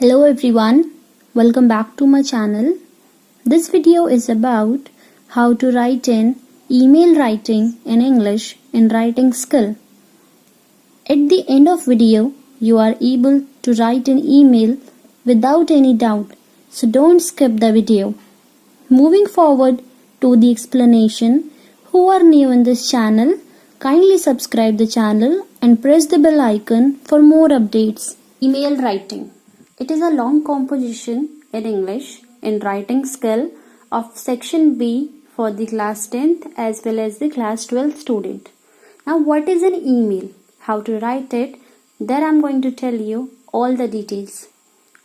Hello everyone, welcome back to my channel. This video is about how to write in email writing in English in writing skill. At the end of video, you are able to write an email without any doubt, so don't skip the video. Moving forward to the explanation, who are new in this channel, kindly subscribe the channel and press the bell icon for more updates. Email writing. It is a long composition in English in writing skill of section B for the class 10th as well as the class 12th student. Now what is an email? How to write it? There I am going to tell you all the details.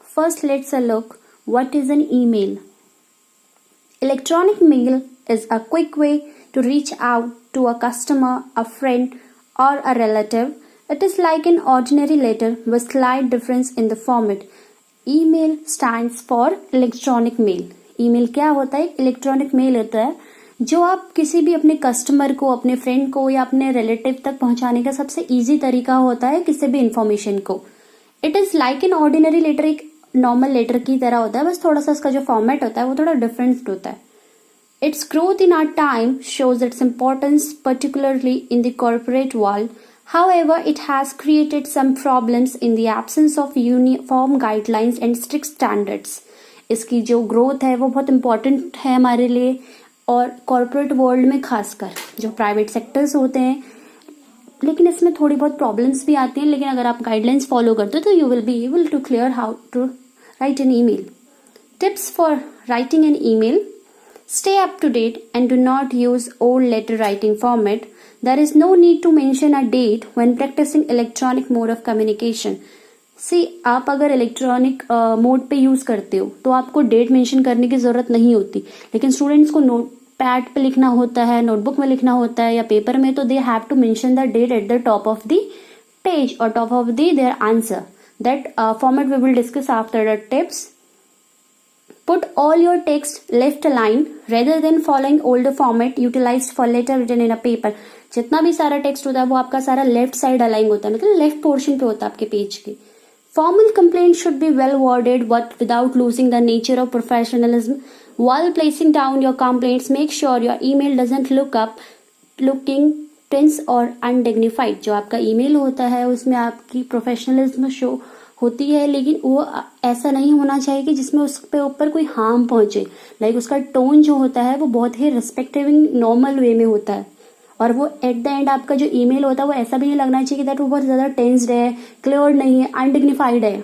First let's look what is an email. Electronic mail is a quick way to reach out to a customer, a friend or a relative. It is like an ordinary letter with slight difference in the format. Email stands for electronic mail. Email क्या होता है? Electronic mail होता है जो आप किसी भी अपने कस्टमर को, अपने फ्रेंड को या अपने रिलेटिव तक पहुंचाने का सबसे इजी तरीका होता है किसी भी इंफॉर्मेशन को. It is like an ordinary letter, एक नॉर्मल लेटर की तरह होता है, बस थोड़ा सा इसका जो फॉर्मेट होता है वो थोड़ा डिफरेंट होता है. Its growth in our time shows its importance particularly in the corporate world. However, it has created some problems in the absence of uniform guidelines and strict standards. इसकी जो ग्रोथ है वो बहुत इम्पोर्टेंट है हमारे लिए और कॉर्पोरेट वर्ल्ड में खासकर जो प्राइवेट सेक्टर्स होते हैं, लेकिन इसमें थोड़ी बहुत प्रॉब्लम्स भी आती हैं. लेकिन अगर आप गाइडलाइंस फॉलो करते हो तो you will be able to clear how to write an email. Tips for writing an email. Stay up to date and do not use old letter writing format. There is no need to mention a date when practicing electronic mode of communication. See, आप अगर electronic mode पे use करते हो तो आपको date mention करने की जरूरत नहीं होती, लेकिन स्टूडेंट्स को नोट पैड पे लिखना होता है, नोटबुक में लिखना होता है या पेपर में, तो they have to mention the date at the top of the page और top of the their answer. That format we will discuss after the tips. Put all your text left aligned rather than following older format utilized for letter written in a paper. जितना भी सारा text होता है वो आपका सारा left side align होता है, मतलब लेफ्ट पोर्शन पे होता है आपके पेज के. Formal complaint should be well worded but without losing the nature of professionalism. While placing down your complaints, make sure your email doesn't looking tense or undignified. जो आपका email होता है उसमें आपकी प्रोफेशनलिज्म शो होती है, लेकिन वो ऐसा नहीं होना चाहिए कि जिसमें उस पे ऊपर कोई हार्म पहुंचे. लाइक उसका टोन जो होता है वो बहुत ही रिस्पेक्टिविंग नॉर्मल वे में होता है और वो एट द एंड आपका जो ईमेल होता है वो ऐसा भी नहीं लगना चाहिए कि दैट वो बहुत ज्यादा टेंस्ड है, क्लियर नहीं है, अनडिग्निफाइड है.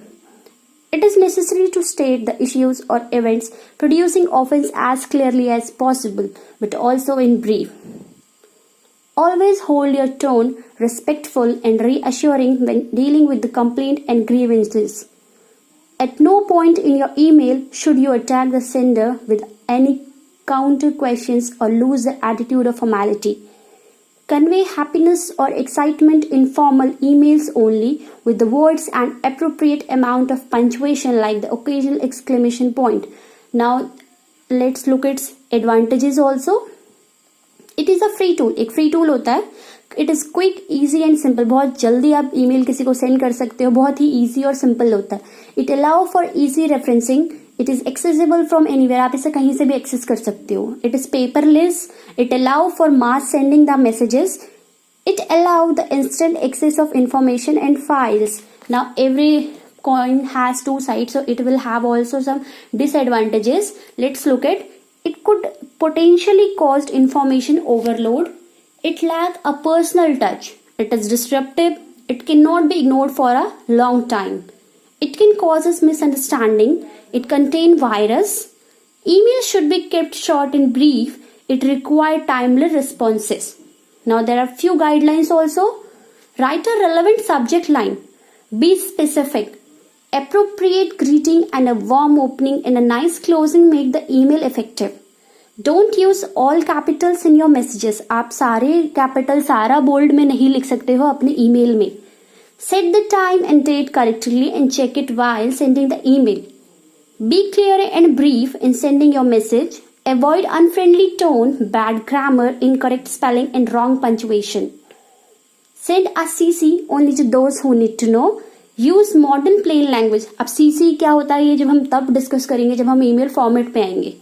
It is necessary to state the issues or events producing offense as clearly as possible, but also in brief. Always hold your tone respectful and reassuring when dealing with the complaint and grievances. At no point in your email should you attack the sender with any counter questions or lose the attitude of formality. Convey happiness or excitement in formal emails only with the words and appropriate amount of punctuation like the occasional exclamation point. Now let's look at its advantages also. It is a free tool. एक free tool होता है. It is quick, easy and simple. बहुत जल्दी आप email किसी को send कर सकते हो, बहुत ही इजी और सिंपल होता है. It allow for easy referencing. It is accessible from anywhere. आप इसे कहीं से भी एक्सेस कर सकते हो. It is paperless. It allow for mass sending the messages. It allow the instant access of information and files. Now every coin has two sides, so it will have also some disadvantages. Let's look at. It could potentially cause information overload. It lacks a personal touch. It is disruptive. It cannot be ignored for a long time. It can cause us misunderstanding. It contains virus. Emails should be kept short and brief. It requires timely responses. Now there are few guidelines also. Write a relevant subject line. Be specific. Appropriate greeting and a warm opening and a nice closing make the email effective. Don't use all capitals in your messages. आप सारे capital, सारा bold में नहीं लिख सकते हो अपने email में. Set the time and date correctly and check it while sending the email. Be clear and brief in sending your message. Avoid unfriendly tone, bad grammar, incorrect spelling and wrong punctuation. Send a CC only to those who need to know. Use modern plain language. अब CC क्या होता है ये जब हम तब discuss करेंगे जब हम ईमेल फॉर्मेट पे आएंगे।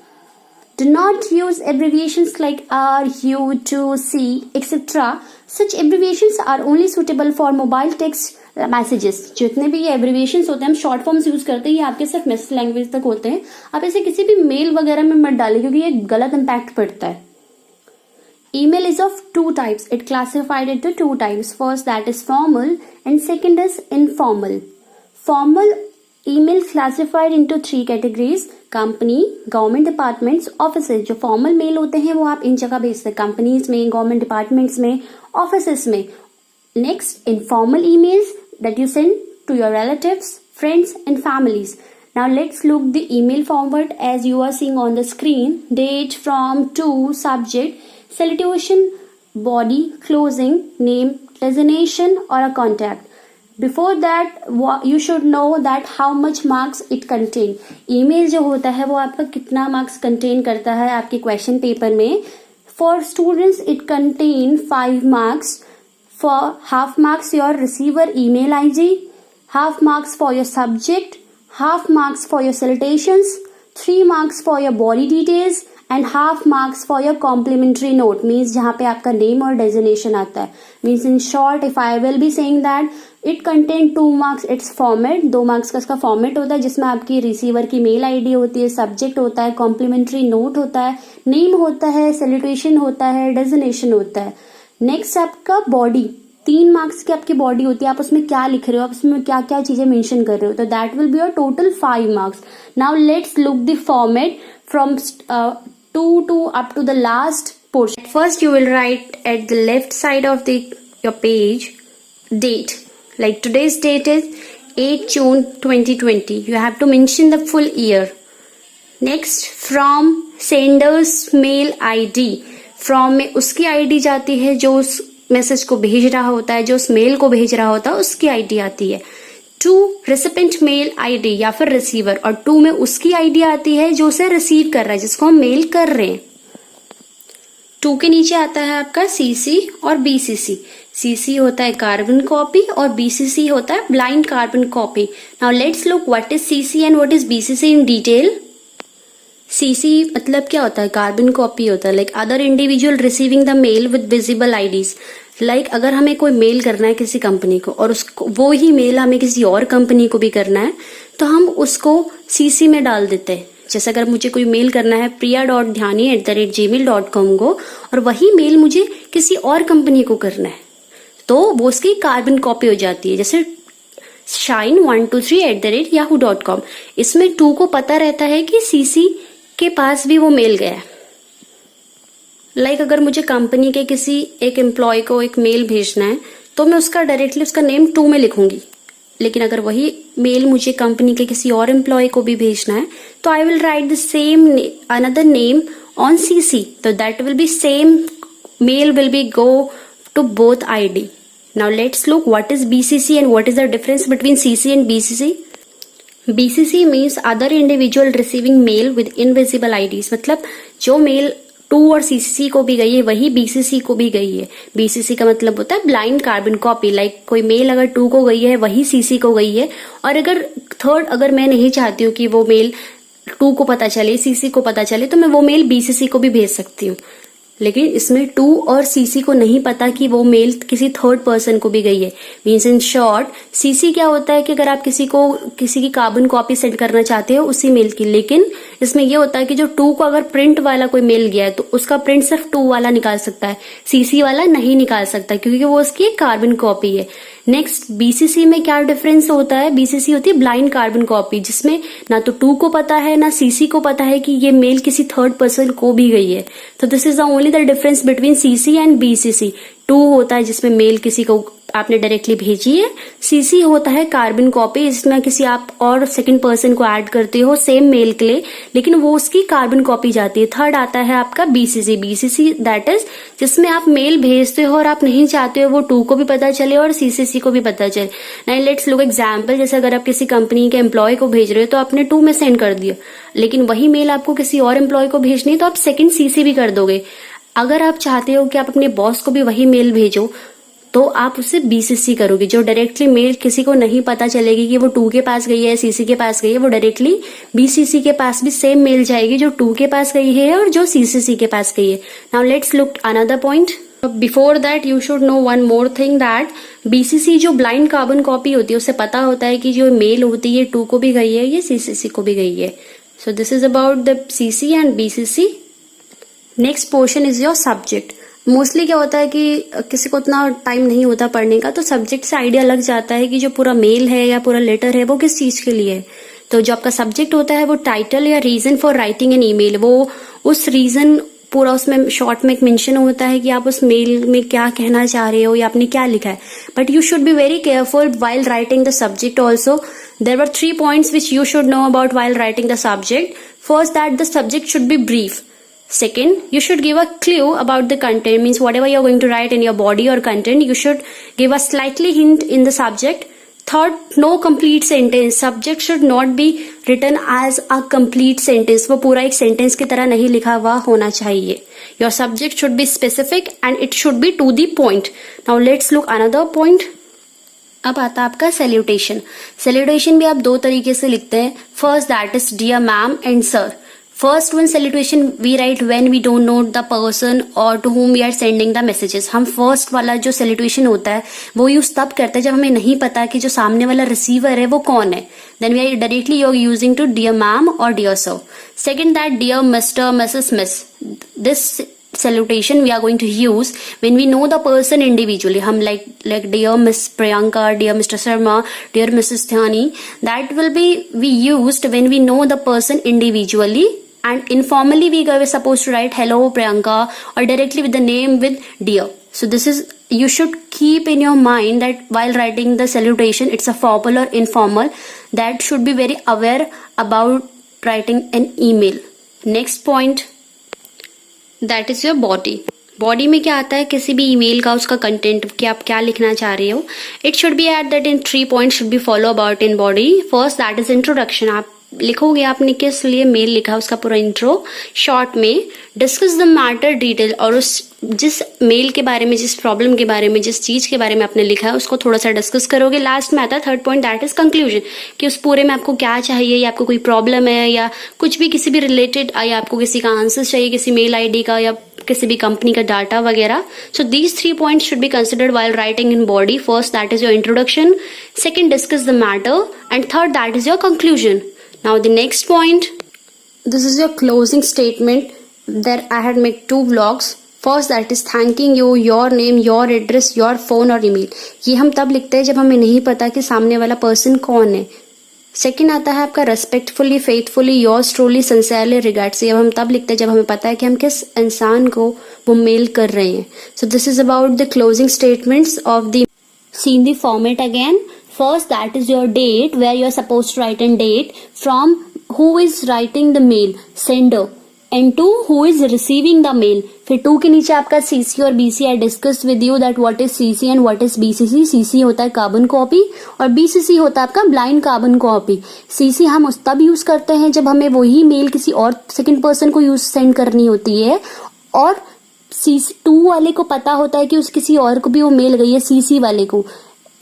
Do not use abbreviations like R, U, to, C, etc. Such abbreviations are only suitable for mobile text messages. जितने भी ये abbreviations होते हैं हम शॉर्ट फॉर्म्स यूज करते हैं ये आपके सिर्फ मैसेज लैंग्वेज तक होते हैं। आप इसे किसी भी मेल वगैरह में मत डालें क्योंकि ये गलत इम्पैक्ट पड़ता है। Email is of two types. It classified into two types. First that is formal and second is informal. Formal email classified into three categories. Company, government departments, offices. जो फॉर्मल मेल होते हैं वो आप इन जगह भेजते हैं, कंपनीज में, government departments में, ऑफिसेज में। Next, informal emails that you send to your relatives, friends and families. Now let's look the email format as you are seeing on the screen. Date, from, to, subject, salutation, body, closing, name, designation or a contact. Before that you should know that how much marks it contain. Email जो होता है वो आपका कितना marks contain करता है आपके question paper में। For students it contain 5 marks. For half marks your receiver email ID, half marks for your subject, half marks for your salutations, 3 marks for your body details and half marks for your complimentary note. Means जहाँ पे आपका name और designation आता है। Means in short if I will be saying that it contain 2 marks its format, 2 marks का इसका format होता है जिसमें आपकी रिसीवर की मेल आईडी होती है, सब्जेक्ट होता है, कॉम्प्लीमेंट्री नोट होता है, नेम होता है, सैल्यूटेशन होता है, डेजिग्नेशन होता है। नेक्स्ट आपका बॉडी, 3 मार्क्स की आपकी बॉडी होती है, आप उसमें क्या लिख रहे हो, आप उसमें क्या क्या चीजें मेंशन कर रहे हो, तो that will be your total 5 marks. Now let's look the format from 2 to up to the last portion. First you will write at the left side of your page date, like today's date is 8 June 2020. You have to mention the full year. Next, from sender's mail ID. From में उसकी ID जाती है जो उस message को भेज रहा होता है, जो उस मेल को भेज रहा होता है उसकी ID आती है। 2 रेसिपेंट मेल आईडी या फिर रिसीवर, और 2 में उसकी आईडी आती है जो उसे रिसीव कर रहा है, जिसको हम मेल कर रहे हैं। 2 के नीचे आता है आपका सीसी और बीसीसी। सीसी होता है कार्बन कॉपी और बीसीसी होता है blind carbon copy. Now let's look what is CC and what is BCC in detail. CC मतलब क्या होता है? कार्बन कॉपी होता है, like other individual receiving the mail with visible IDs. Like अगर हमें कोई मेल करना है किसी कंपनी को और उसको वो ही मेल हमें किसी और कंपनी को भी करना है तो हम उसको सीसी में डाल देते हैं। जैसे अगर मुझे कोई मेल करना है priya.dhani@gmail.com को और वही मेल मुझे किसी और कंपनी को करना है तो वो उसकी कार्बन कॉपी हो जाती है। जैसे shine123@yahoo.com, इसमें 2 को पता रहता है कि सीसी के पास भी वो मेल गया है। लाइक अगर मुझे कंपनी के किसी एक एम्प्लॉय को एक मेल भेजना है तो मैं उसका डायरेक्टली उसका नेम 2 में लिखूंगी, लेकिन अगर वही मेल मुझे कंपनी के किसी और एम्प्लॉय को भी भेजना है तो I will write the same another name on CC, तो that will be same mail will be go to both ID. Now let's look what is BCC and what is the difference between CC and BCC. BCC means other individual receiving mail with invisible IDs, मतलब जो mail 2 और CC को भी गई है वही BCC को भी गई है। बीसीसी का मतलब होता है ब्लाइंड कार्बन कॉपी, लाइक कोई मेल अगर 2 को गई है वही सीसी को गई है, और अगर थर्ड अगर मैं नहीं चाहती हूँ कि वो मेल 2 को पता चले, सीसी को पता चले, तो मैं वो मेल बीसीसी को भी भेज सकती हूँ। लेकिन इसमें 2 और सीसी को नहीं पता कि वो मेल किसी थर्ड पर्सन को भी गई है। मीन्स इन शॉर्ट सीसी क्या होता है कि अगर आप किसी की कार्बन कॉपी सेंड करना चाहते हो उसी मेल की, लेकिन इसमें ये होता है कि जो 2 को अगर प्रिंट वाला कोई मेल गया है तो उसका प्रिंट सिर्फ 2 वाला निकाल सकता है, सीसी वाला नहीं निकाल सकता क्योंकि वो उसकी एक कार्बन कॉपी है। नेक्स्ट बीसीसी में क्या डिफरेंस होता है? बीसीसी होती है ब्लाइंड कार्बन कॉपी, जिसमें ना तो 2 को पता है ना सीसी को पता है कि ये मेल किसी थर्ड पर्सन को भी गई है। तो this is the only the difference between CC and BCC. 2 होता है जिसमें मेल किसी को आपने डायरेक्टली भेजी है, सीसी होता है कार्बन कॉपी, इसमें किसी आप और सेकंड पर्सन को ऐड करते हो सेम मेल के लिए, लेकिन वो उसकी कार्बन कॉपी जाती है। थर्ड आता है आपका बीसीसी। बीसीसी दैट इज जिसमें आप मेल भेजते हो और आप नहीं चाहते हो वो 2 को भी पता चले और सीसीसी को भी पता चले। नाउ लेट्स लुक एग्जांपल, जैसे अगर आप किसी कंपनी के एम्प्लॉय को भेज रहे हो तो आपने 2 में सेंड कर दिया, लेकिन वही मेल आपको किसी और एम्प्लॉय को भेजनी है तो आप सेकंड सीसी भी कर दोगे। अगर आप चाहते हो कि आप अपने बॉस को भी वही मेल भेजो तो आप उसे बीसीसी करोगे। जो डायरेक्टली मेल किसी को नहीं पता चलेगी कि वो 2 के पास गई है, सीसी के पास गई है, वो डायरेक्टली बीसीसी के पास भी सेम मेल जाएगी जो 2 के पास गई है और जो सीसीसी के पास गई है। Now let's look another point. Before that you should no one more thing, that BCC जो ब्लाइंड कार्बन कॉपी होती है उसे पता होता है कि जो मेल होती है 2 को भी गई है, ये सीसीसी को भी गई है। So this is about the CC and BCC. Next portion is your subject. Mostly क्या होता है कि किसी को उतना टाइम नहीं होता पढ़ने का, तो सब्जेक्ट से आइडिया लग जाता है कि जो पूरा मेल है या पूरा लेटर है वो किस चीज के लिए है। तो जो आपका सब्जेक्ट होता है वो टाइटल या reason for writing an email, वो उस रीजन पूरा उसमें शॉर्ट में एक मेंशन होता है कि आप उस मेल में क्या कहना चाह रहे हो या आपने क्या लिखा है। But you should be very careful while writing the subject also. There were 3 points which you should know about while writing the subject. First, that the subject should be brief. Second, you should give a clue about the content, means whatever you're going to write in your body or content, you should give a slightly hint in the subject. Third, no complete sentence. Subject should not be written as a complete sentence. वो पूरा एक sentence की तरह नहीं लिखा हुआ होना चाहिए. Your subject should be specific and it should be to the point. Now let's look another point. अब आता है आपका salutation. Salutation भी आप 2 तरीके से लिखते हैं. First, that is dear ma'am and sir. First one salutation we write when we don't know the person or to whom we are sending the messages. हम first वाला जो salutation होता है वो यूज तब करते हैं जब हमें नहीं पता कि जो सामने वाला receiver है वो कौन है. Then we are directly using to dear ma'am or dear sir. Second, that dear Mr, Mrs, Miss. This salutation we are going to use when we know the person individually. हम like dear Miss Priyanka, dear Mr Sharma, dear Mrs Dhyani. That will be we used when we know the person individually. And informally we were supposed to write hello Priyanka or directly with the name with dear. So this is, you should keep in your mind that while writing the salutation, it's a formal or informal, that should be very aware about writing an email. Next point, that is your body. Body में क्या आता है किसी भी email का, उसका content कि आप क्या लिखना चाह रहे हो. It should B at that in 3 point should be follow about in body. First, that is introduction. आप लिखोगे आपने किस लिए मेल लिखा, उसका पूरा इंट्रो शॉर्ट में. डिस्कस द मैटर डिटेल, और उस जिस मेल के बारे में, जिस प्रॉब्लम के बारे में, जिस चीज के बारे में आपने लिखा है उसको थोड़ा सा डिस्कस करोगे. लास्ट में आता है 3rd point, that is conclusion, कि उस पूरे में आपको क्या चाहिए, या आपको कोई प्रॉब्लम है या कुछ भी किसी भी रिलेटेड, या आपको किसी का आंसर चाहिए किसी मेल आईडी का या किसी भी कंपनी का डाटा वगैरह. So these 3 points should be considered while writing in body. First, that is your introduction. Second, discuss the matter. And third, that is your conclusion. Now the next point, this is your closing statement. There I had made 2 vlogs. First, that is thanking you, your name, your address, your phone और email. ये हम तब लिखते हैं जब हमें नहीं पता कि सामने वाला पर्सन कौन है. सेकेंड आता है आपका respectfully, faithfully, yours truly, sincerely, regards. ये हम तब लिखते हैं जब हमें पता है कि हम किस इंसान को वो मेल कर रहे हैं. सो this is about the closing statements of the. See the format again. First, that is your date, where you are supposed to write in date, from who is writing the mail, sender, and to who is receiving the mail. फिर 2 के नीचे आपका CC और BC. I discussed with you that what is CC and what is BCC. CC होता है carbon copy और BCC होता है आपका ब्लाइंड कार्बन कॉपी. CC हम उस तब यूज करते हैं जब हमें वही मेल किसी और सेकंड पर्सन को यूज सेंड करनी होती है, और CC2 वाले को पता होता है कि उस किसी और को भी वो मेल गई है, CC वाले को.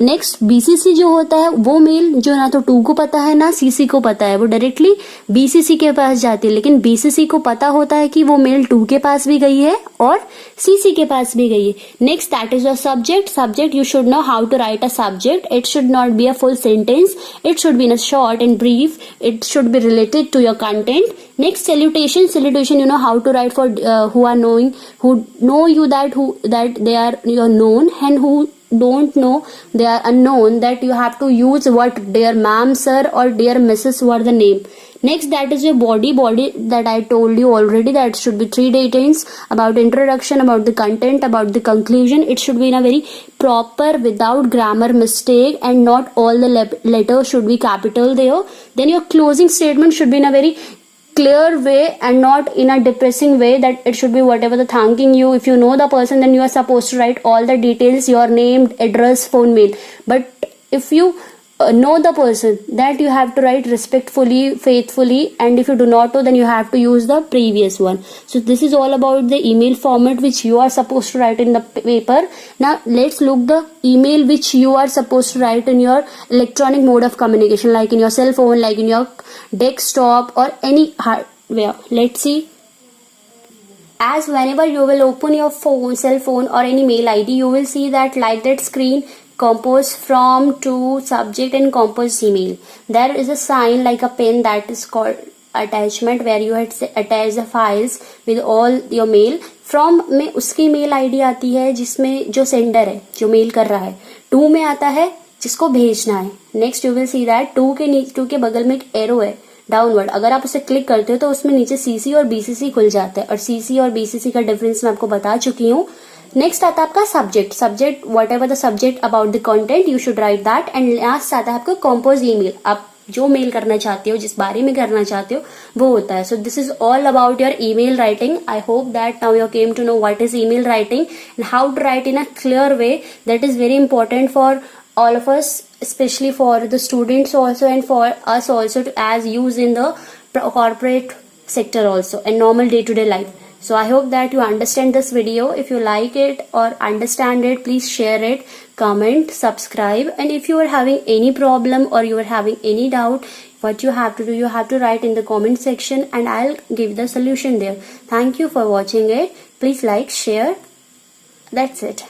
नेक्स्ट, BCC जो होता है वो मेल जो ना तो 2 को पता है ना CC को पता है, वो डायरेक्टली BCC के पास जाती है. लेकिन BCC को पता होता है कि वो मेल 2 के पास भी गई है और CC के पास भी गई है. Next, that is your subject. Subject, you should know how to write a subject. It should not be a full sentence. It should be in a short and brief. It should be related to your content. Next, salutation. Salutation, you know how to write for who are knowing, who know you that they are you're known, and who don't know they are unknown, that you have to use what dear ma'am, sir or dear Mrs. were the name. Next, that is your body. Body that I told you already, that should be 3 details about introduction, about the content, about the conclusion. It should be in a very proper, without grammar mistake, and not all the letters should be capital there. Then your closing statement should be in a very clear way and not in a depressing way, that it should be whatever the thanking you. If you know the person, then you are supposed to write all the details, your name, address, phone, mail. But if you know the person, that you have to write respectfully, faithfully, and if you do not know, then you have to use the previous one. So this is all about the email format which you are supposed to write in the paper. Now let's look the email which you are supposed to write in your electronic mode of communication, like in your cell phone, like in your desktop, or any hardware. Let's see. As whenever you will open your phone, cell phone, or any mail ID, you will see that like that screen composed from to subject and composed email. There is a sign like a pen that is called attachment, where you had attach the files with all your mail. From में उसकी mail ID आती है जिसमें जो sender है, जो mail कर रहा है. टू में आता है जिसको भेजना है. Next you will see that to के बगल में एक एरो है डाउनवर्ड. अगर आप उसे क्लिक करते हो तो उसमें नीचे सीसी और बीसीसी खुल जाता है, और सीसी और बीसीसी का डिफरेंस मैं आपको बता चुकी हूँ. नेक्स्ट आता है आपका subject what ever the subject about the content you should write that. And last आता है आपका कंपोज ईमेल, आप जो मेल करना चाहते हो, जिस बारे में करना चाहते हो वो होता है. So this is all about your email writing. I hope that now you came to know what is email writing and how to write in a clear way. That is very important for all of us, especially for the students also, and for us also, to as use in the corporate sector also and normal day-to-day life. So I hope that you understand this video. If you like it or understand it, please share it, comment, subscribe, and if you are having any problem or you are having any doubt, what you have to do, you have to write in the comment section and I'll give the solution there. Thank you for watching it. Please like, share. That's it.